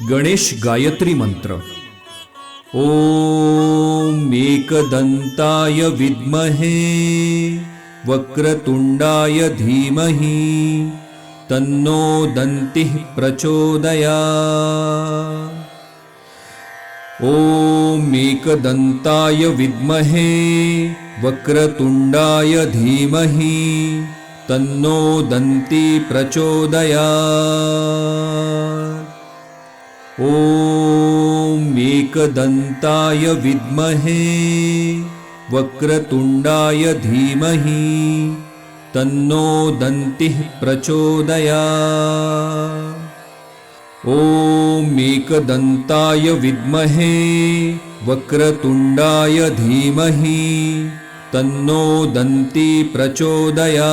गणेश गायत्री मंत्र। ओम एकदंताय विद्महे वक्रतुंडाय धीमहि तन्नो दन्तिः प्रचोदयात्। ओम एकदंताय विद्महे वक्रतुंडाय धीमहि तन्नो दन्तिः प्रचोदयात्। ओम एकदंताय विद्महे वक्रतुंडाय धीमहि तन्नो दन्तिः प्रचोदयात्। ओम एकदंताय विद्महे वक्रतुंडाय धीमहि तन्नो दन्तिः प्रचोदयात्।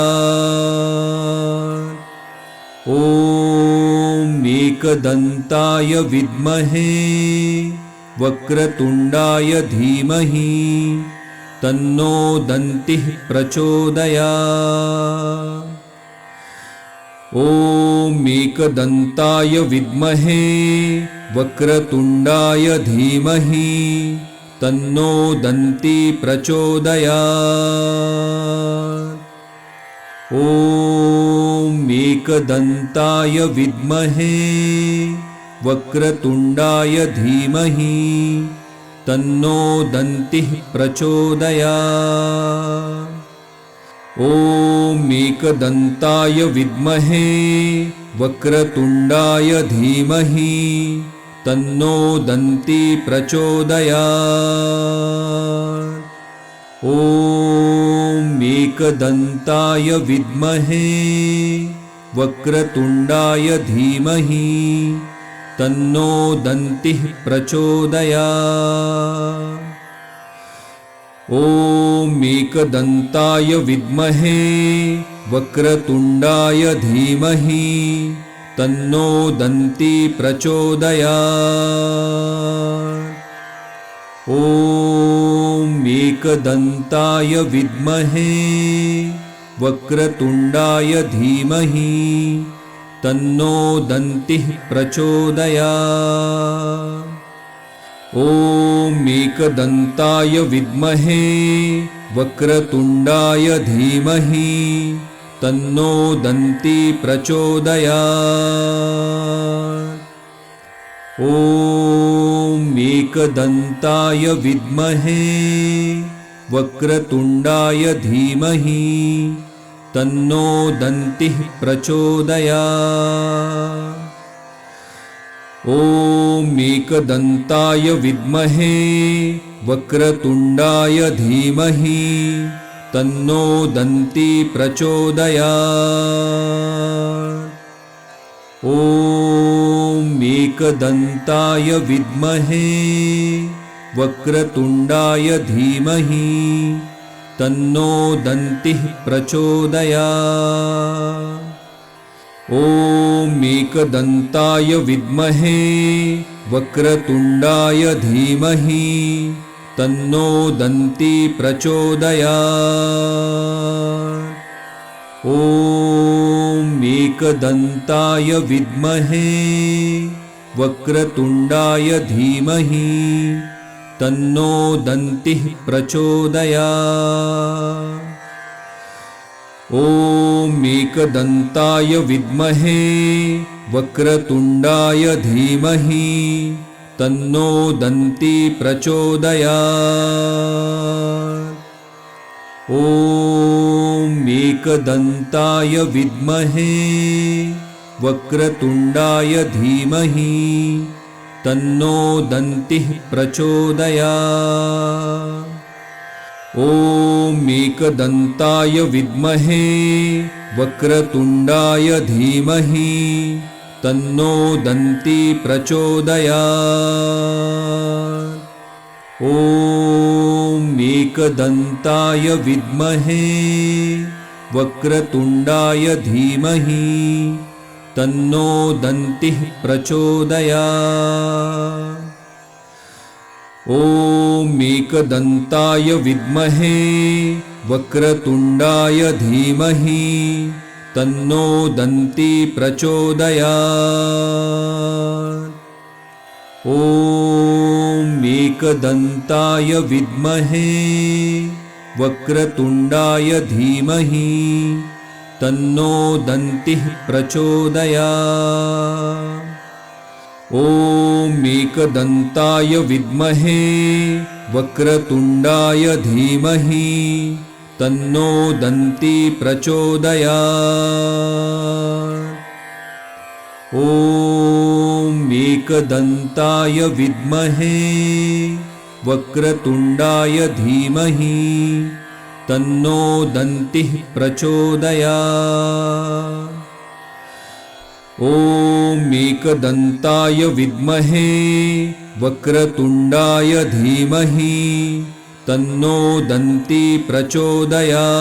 ओम एकदंताय विद्महे वक्रतुंडाय धीमहि तन्नो दन्तिः प्रचोदयात्। ओम एकदंताय विद्महे वक्रतुंडाय धीमहि तन्नो दन्तिः प्रचोदयात्। ओम एकदंताय विद्महे वक्रतुंडाय धीमहि तन्नो दन्तिः प्रचोदयात्। ओम एकदंताय विद्महे वक्रतुंडाय धीमहि तन्नो दन्तिः प्रचोदयात्। ओम एकदंताय विद्महे वक्रतुंडाय धीमहि तन्नो दन्तिः प्रचोदयात्। ओम एकदंताय विद्महे वक्रतुंडाय धीमहि तन्नो दन्तिः प्रचोदयात्। ओम एकदंताय विद्महे वक्रतुंडाय धीमहि तन्नो दन्तिः प्रचोदयात्। ओम एकदंताय विद्महे वक्रतुंडाय धीमहि तन्नो दन्तिः प्रचोदयात्। ओम एकदंताय विद्महे वक्रतुंडाय धीमहि तन्नो दन्तिः प्रचोदयात्। ओम एकदंताय विद्महे वक्रतुंडाय धीमहि तन्नो दन्तिः प्रचोदयात्। ओम एकदंताय विद्महे वक्रतुंडाय धीमहि तन्नो दन्तिः प्रचोदयात्। ओम एकदंताय विद्महे वक्रतुंडाय धीमहि तन्नो दन्तिः प्रचोदयात्। ओम एकदंताय विद्महे वक्रतुंडाय धीमहि तन्नो दन्तिः प्रचोदयात्। ओम एकदंताय विद्महे वक्रतुंडाय धीमहि तन्नो दन्तिः प्रचोदयात्। ओम एकदंताय विद्महे वक्रतुंडाय धीमहि तन्नो दन्तिः प्रचोदयात्। ओम एकदंताय विद्महे वक्रतुंडाय धीमहि तन्नो दन्तिः प्रचोदयात्। ओम एकदंताय विद्महे वक्रतुंडाय धीमहि तन्नो दन्तिः प्रचोदयात्। ओम एकदंताय विद्महे वक्रतुंडाय धीमहि तन्नो दन्तिः प्रचोदयात्। ॐ एकदन्ताय विद्महे वक्रतुण्डाय धीमहि तन्नो दन्तिः प्रचोदयात्। ॐ एकदन्ताय विद्महे वक्रतुण्डाय धीमहि तन्नो दन्ति प्रचोदयात्। ॐ एकदन्ताय विद्महे वक्रतुण्डाय धीमहि तन्नो दन्तिः प्रचोदयात्। ॐ एकदन्ताय विद्महे वक्रतुण्डाय धीमहि तन्नो दन्ति प्रचोदयात्।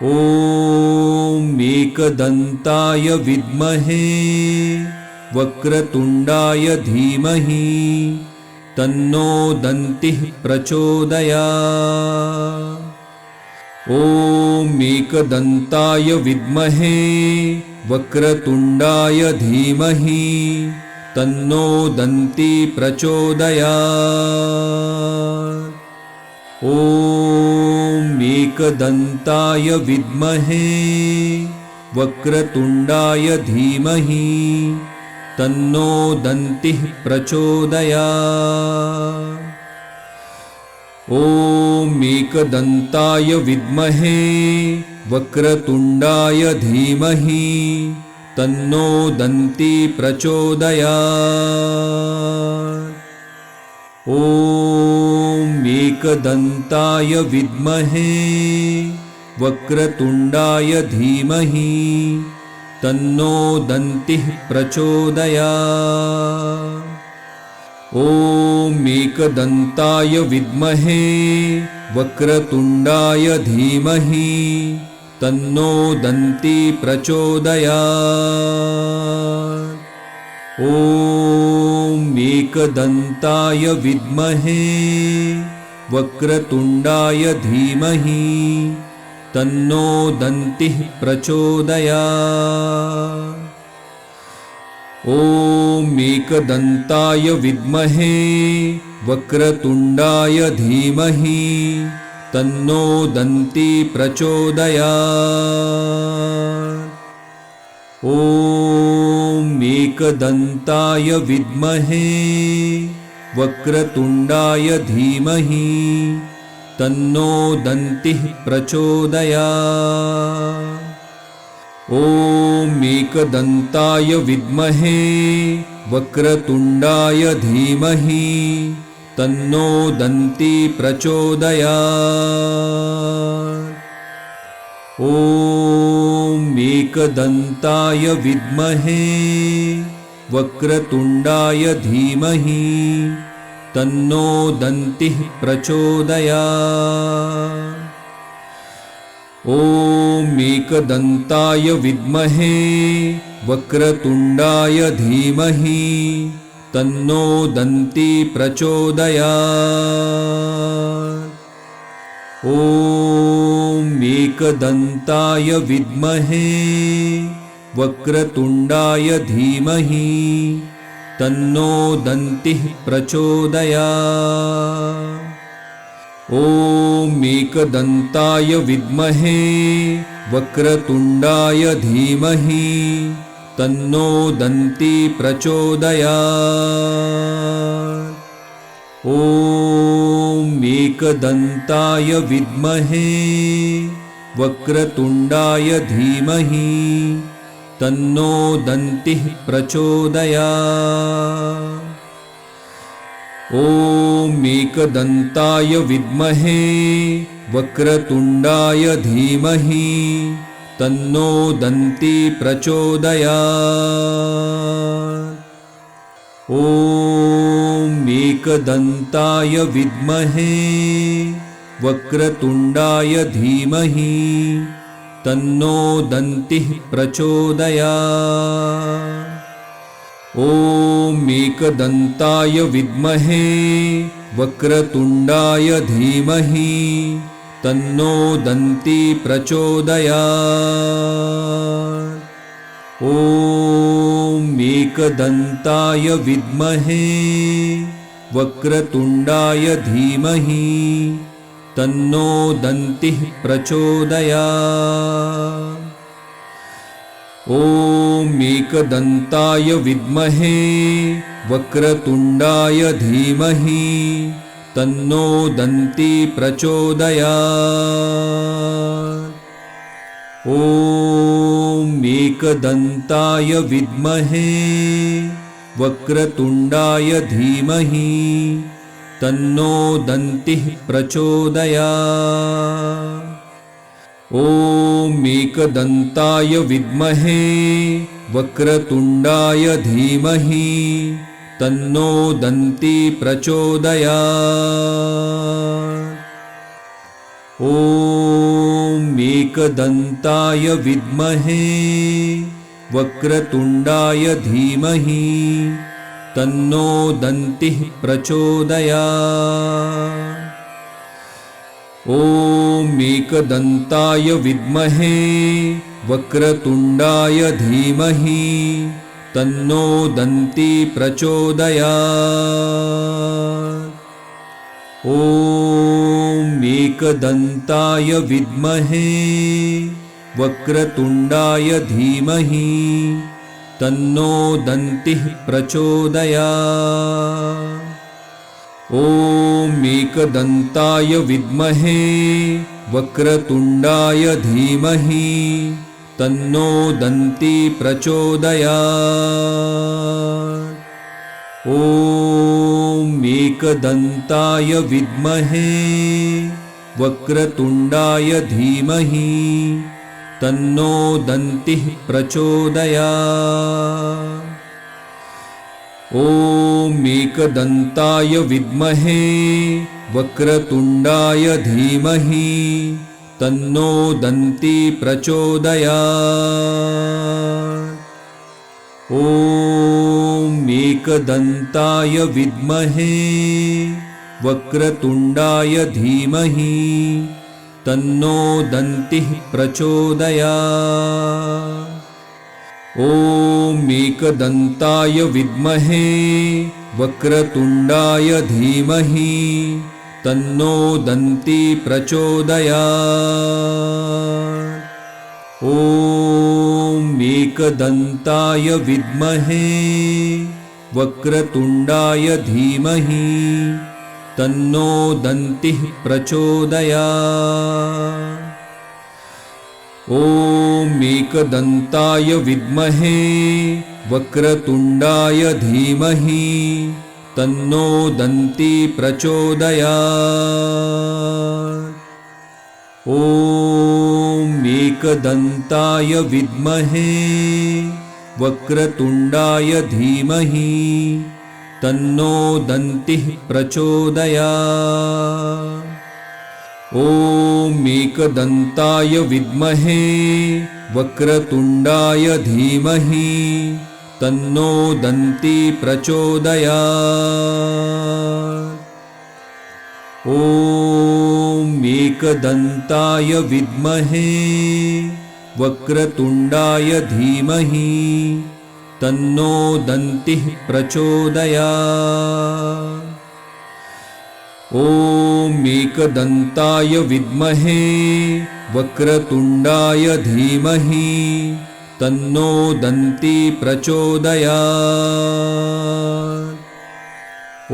ॐ एकदन्ताय विद्महे वक्रतुण्डाय धीमहि तन्नो दन्तिः प्रचोदयात्। ॐ एकदन्ताय विद्महे वक्रतुण्डाय धीमहि तन्नो दन्ति प्रचोदयात्। ॐ एकदन्ताय विद्महे वक्रतुण्डाय धीमहि तन्नो दन्तिः प्रचोदयात्। ॐ एकदन्ताय विद्महे वक्रतुण्डाय धीमहि तन्नो दन्ति प्रचोदयात्। ॐ एकदन्ताय विद्महे वक्रतुण्डाय धीमहि तन्नो दन्तिः प्रचोदयात्। ॐ एकदन्ताय विद्महे वक्रतुण्डाय धीमहि तन्नो दन्ति प्रचोदयात्। ॐ एकदन्ताय विद्महे वक्रतुण्डाय धीमहि तन्नो दन्तिः प्रचोदयात्। ॐ एकदन्ताय विद्महे वक्रतुण्डाय धीमहि तन्नो दन्ति प्रचोदयात्। ॐ एकदन्ताय विद्महे वक्रतुण्डाय धीमहि तन्नो दन्तिः प्रचोदयात्। ॐ एकदन्ताय विद्महे वक्रतुण्डाय धीमहि तन्नो दन्ति प्रचोदयात्। ॐ एकदन्ताय विद्महे वक्रतुण्डाय धीमहि तन्नो दन्तिः प्रचोदयात्। ॐ एकदन्ताय विद्महे वक्रतुण्डाय धीमहि तन्नो दन्ति प्रचोदयात्। ॐ एकदन्ताय विद्महे वक्रतुण्डाय धीमहि तन्नो दन्तिः प्रचोदयात्। ॐ एकदन्ताय विद्महे वक्रतुण्डाय धीमहि तन्नो दन्ति प्रचोदयात्। ॐ एकदन्ताय विद्महे वक्रतुण्डाय धीमहि तन्नो दन्तिः प्रचोदयात्। ॐ एकदन्ताय विद्महे वक्रतुण्डाय धीमहि तन्नो दन्ति प्रचोदयात्। ॐ एकदन्ताय विद्महे वक्रतुण्डाय धीमहि तन्नो दन्तिः प्रचोदयात्। ॐ एकदन्ताय विद्महे वक्रतुण्डाय धीमहि तन्नो दन्ति प्रचोदयात्। ॐ एकदन्ताय विद्महे वक्रतुण्डाय धीमहि तन्नो दन्तिः प्रचोदयात्। ॐ एकदन्ताय विद्महे वक्रतुण्डाय धीमहि तन्नो दन्तिः प्रचोदयात्। ॐ एकदन्ताय विद्महे वक्रतुण्डाय धीमहि तन्नो दन्तिः प्रचोदयात्। ॐ एकदन्ताय विद्महे वक्रतुण्डाय धीमहि तन्नो दन्तिः प्रचोदयात्। ॐ एकदन्ताय विद्महे वक्रतुण्डाय धीमहि तन्नो दन्तिः प्रचोदयात्। ॐ एकदन्ताय विद्महे वक्रतुण्डाय धीमहि तन्नो दन्तिः प्रचोदयात्। ॐ एकदन्ताय विद्महे वक्रतुण्डाय धीमहि तन्नो दन्तिः प्रचोदयात्। ॐ एकदन्ताय विद्महे वक्रतुण्डाय धीमहि तन्नो दन्तिः प्रचोदयात्। ॐ एकदन्ताय विद्महे वक्रतुण्डाय धीमहि तन्नो दन्तिः प्रचोदयात्। ॐ एकदन्ताय विद्महे वक्रतुण्डाय धीमहि तन्नो दन्तिः प्रचोदयात्। ॐ एकदन्ताय विद्महे वक्रतुण्डाय धीमहि तन्नो दन्तिः प्रचोदयात्। ॐ एकदन्ताय विद्महे वक्रतुण्डाय धीमहि तन्नो दन्तिः प्रचोदयात्। ॐ एकदन्ताय विद्महे वक्रतुण्डाय धीमहि तन्नो दन्तिः प्रचोदयात्। ॐ एकदन्ताय विद्महे वक्रतुण्डाय धीमहि तन्नो दन्तिः प्रचोदयात्। ॐ एकदन्ताय विद्महे वक्रतुण्डाय धीमहि तन्नो दन्तिः प्रचोदयात्। ॐ एकदन्ताय विद्महे वक्रतुण्डाय धीमहि तन्नो दन्तिः प्रचोदयात्। ॐ एकदन्ताय विद्महे वक्रतुण्डाय धीमहि तन्नो दन्तिः प्रचोदयात्। ॐ एकदन्ताय विद्महे वक्रतुण्डाय धीमहि तन्नो दन्तिः प्रचोदयात्।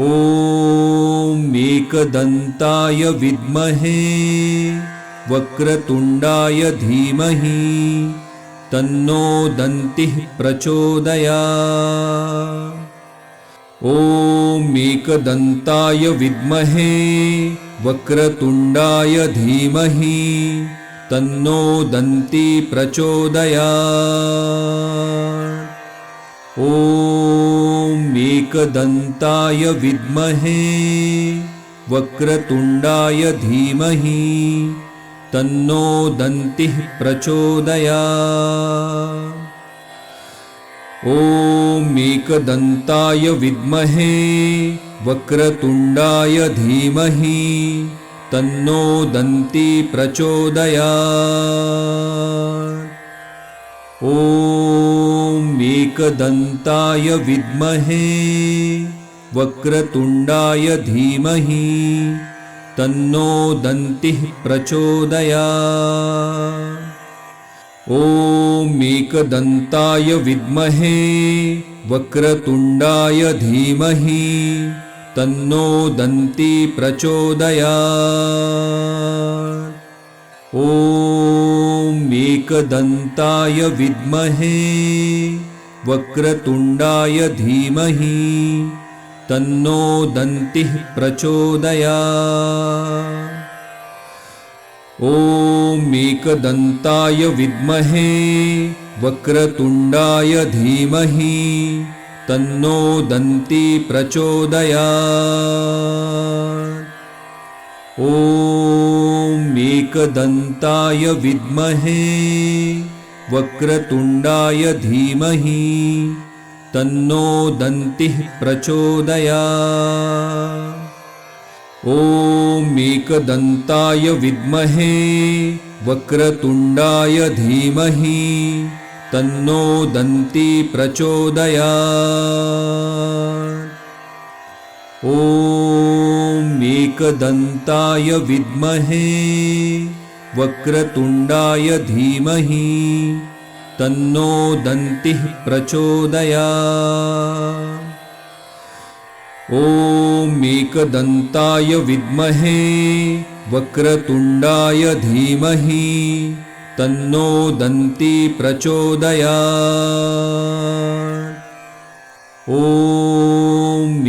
ॐ एकदन्ताय विद्महे वक्रतुण्डाय धीमहि तन्नो दन्तिः प्रचोदयात्। ॐ एकदन्ताय विद्महे वक्रतुण्डाय धीमहि तन्नो दन्तिः प्रचोदयात्। ॐ एकदन्ताय विद्महे वक्रतुण्डाय धीमहि तन्नो दन्तिः प्रचोदयात्। ॐ एकदन्ताय विद्महे वक्रतुण्डाय धीमहि तन्नो दन्तिः प्रचोदयात्। ॐ एकदन्ताय विद्महे वक्रतुण्डाय धीमहि तन्नो दन्तिः प्रचोदयात्। ॐ एकदन्ताय विद्महे वक्रतुण्डाय धीमहि तन्नो दन्ति प्रचोदयात्। ॐ एकदन्ताय विद्महे वक्रतुण्डाय धीमहि तन्नो दन्तिः प्रचोदयात्। ॐ एकदन्ताय विद्महे वक्रतुण्डाय धीमहि तन्नो दन्ति प्रचोदयात्। ॐ एकदन्ताय विद्महे वक्रतुण्डाय धीमहि तन्नो दन्तिः प्रचोदयात्। ॐ एकदन्ताय विद्महे वक्रतुण्डाय धीमहि तन्नो दन्ति प्रचोदयात्। ॐ एकदन्ताय विद्महे वक्रतुण्डाय धीमहि तन्नो दन्तिः प्रचोदयात्। ॐ एकदन्ताय विद्महे वक्रतुण्डाय धीमहि तन्नो दन्ति प्रचोदयात्। ॐ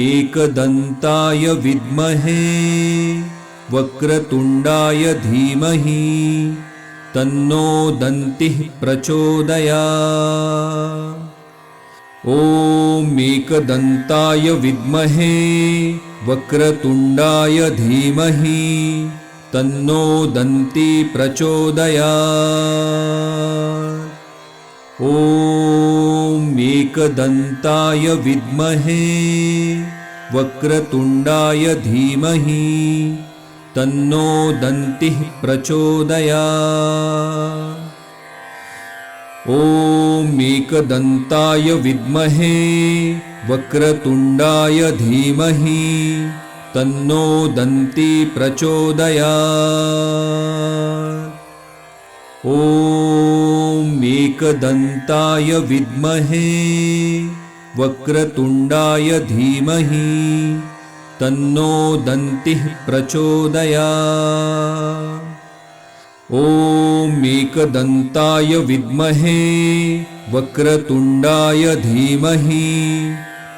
एकदन्ताय विद्महे वक्रतुण्डाय धीमहि तन्नो दन्तिः प्रचोदयात्। ॐ एकदन्ताय विद्महे वक्रतुण्डाय धीमहि तन्नो दन्ति प्रचोदयात्। ॐ एकदन्ताय विद्महे वक्रतुण्डाय धीमहि तन्नो दन्तिः प्रचोदयात्। ॐ एकदन्ताय विद्महे वक्रतुण्डाय धीमहि तन्नो दन्ति प्रचोदयात्। ॐ एकदन्ताय विद्महे वक्रतुण्डाय धीमहि तन्नो दन्तिः प्रचोदयात्। ॐ एकदन्ताय विद्महे वक्रतुण्डाय धीमहि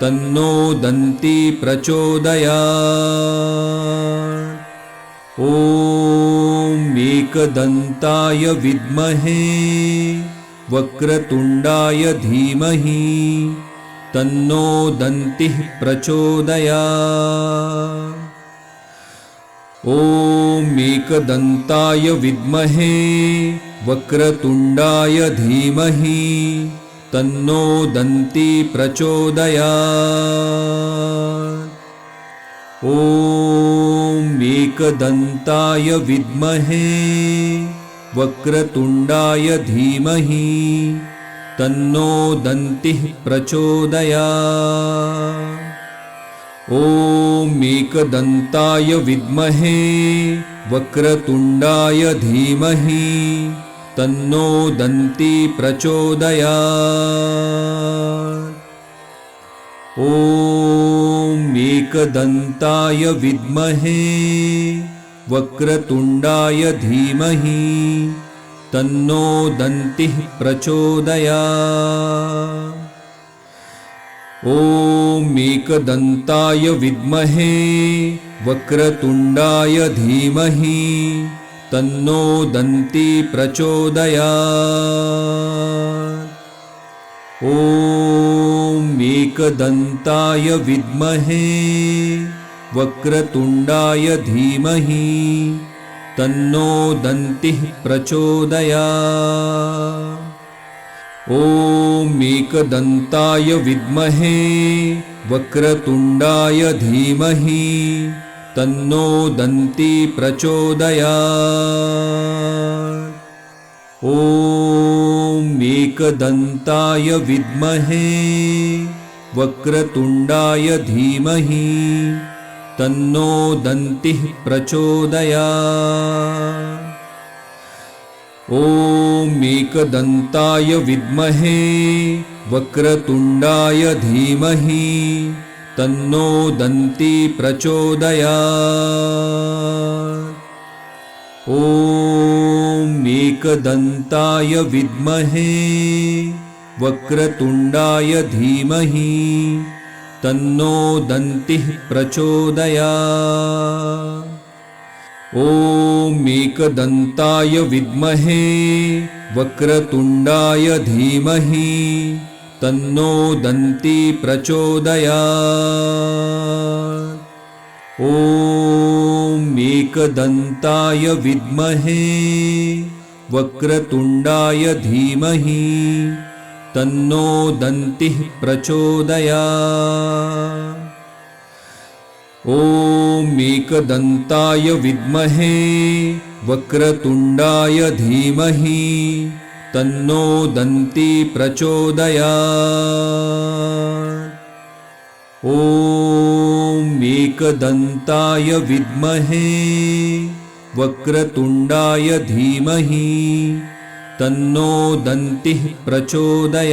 तन्नो दन्ति प्रचोदयात्। ॐ एकदन्ताय विद्महे वक्रतुण्डाय धीमहि तन्नो दन्तिः प्रचोदयात्। ॐ एकदन्ताय विद्महे वक्रतुण्डाय धीमहि तन्नो दन्ति प्रचोदयात्। ॐ एकदन्ताय विद्महे वक्रतुण्डाय धीमहि तन्नो दन्तिः प्रचोदयात्। ॐ एकदन्ताय विद्महे वक्रतुण्डाय धीमहि तन्नो दन्ति प्रचोदयात्। ॐ एकदन्ताय विद्महे वक्रतुण्डाय धीमहि तन्नो दन्तिः प्रचोदयात्। ॐ एकदन्ताय विद्महे वक्रतुण्डाय धीमहि तन्नो दन्ति प्रचोदयात्। ॐ एकदन्ताय विद्महे वक्रतुण्डाय धीमहि तन्नो दन्तिः प्रचोदयात्। ॐ एकदन्ताय विद्महे वक्रतुण्डाय धीमहि तन्नो दन्ति प्रचोदयात्। ॐ एकदन्ताय विद्महे वक्रतुण्डाय धीमहि तन्नो दन्तिः प्रचोदयात्। ॐ एकदन्ताय विद्महे वक्रतुण्डाय धीमहि तन्नो दन्ति प्रचोदयात्। ॐ एकदन्ताय विद्महे वक्रतुण्डाय धीमहि तन्नो दन्तिः प्रचोदयात्। ॐ एकदन्ताय विद्महे वक्रतुण्डाय धीमहि तन्नो दन्ति प्रचोदयात्। ॐ एकदन्ताय विद्महे वक्रतुण्डाय धीमहि तन्नो दन्तिः प्रचोदयात्। ॐ एकदन्ताय विद्महे वक्रतुण्डाय धीमहि तन्नो दन्ति प्रचोदयात्। ॐ एकदन्ताय विद्महे वक्रतुण्डाय धीमहि तन्नो दन्तिः प्रचोदयात्।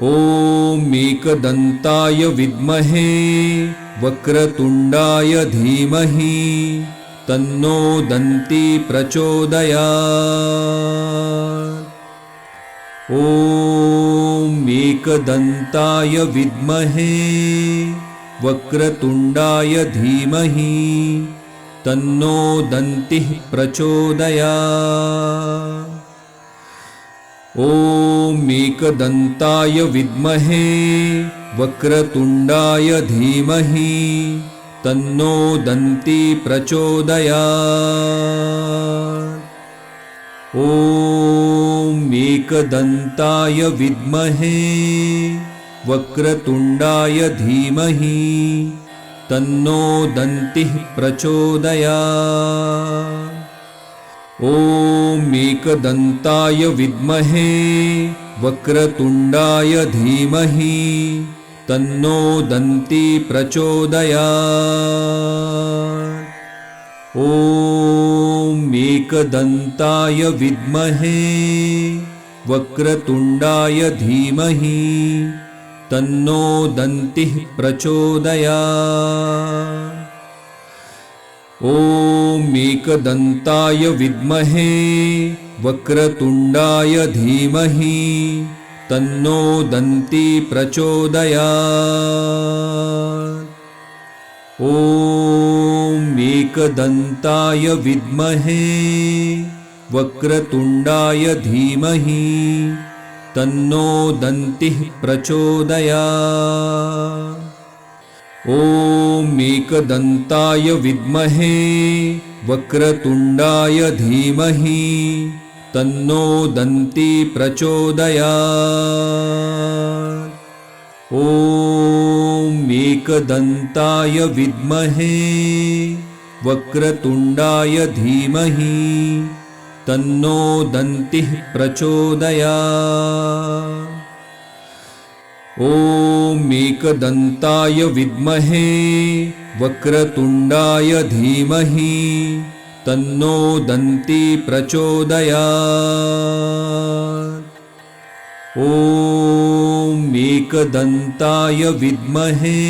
ॐ एकदन्ताय विद्महे वक्रतुण्डाय धीमहि तन्नो दन्ति प्रचोदयात्। ॐ एकदन्ताय विद्महे वक्रतुण्डाय धीमहि तन्नो दन्तिः प्रचोदयात्। ॐ एकदन्ताय विद्महे वक्रतुण्डाय धीमहि तन्नो दन्ति प्रचोदयात्। ॐ एकदन्ताय विद्महे वक्रतुण्डाय धीमहि तन्नो दन्तिः प्रचोदयात्। ॐ एकदन्ताय विद्महे वक्रतुण्डाय धीमहि तन्नो दन्ति प्रचोदयात्। ॐ एकदन्ताय विद्महे वक्रतुण्डाय धीमहि तन्नो दन्तिः प्रचोदयात्। ॐ एकदन्ताय विद्महे वक्रतुण्डाय धीमहि तन्नो दन्ति प्रचोदयात्। ॐ एकदन्ताय विद्महे वक्रतुण्डाय धीमहि तन्नो दन्तिः प्रचोदयात्। ॐ एकदन्ताय विद्महे वक्रतुण्डाय धीमहि तन्नो दन्ति प्रचोदयात्। ॐ एकदन्ताय विद्महे वक्रतुण्डाय धीमहि तन्नो दन्तिः प्रचोदयात्। ॐ एकदन्ताय विद्महे वक्रतुण्डाय धीमहि तन्नो दन्ति प्रचोदयात्। ॐ एकदन्ताय विद्महे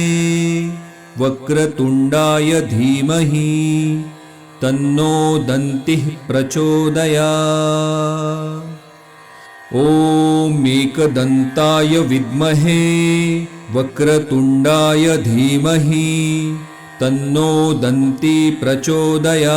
वक्रतुण्डाय धीमहि तन्नो दन्तिः प्रचोदयात्। ॐ एकदन्ताय विद्महे वक्रतुण्डाय धीमहि तन्नो दन्ति प्रचोदयात्।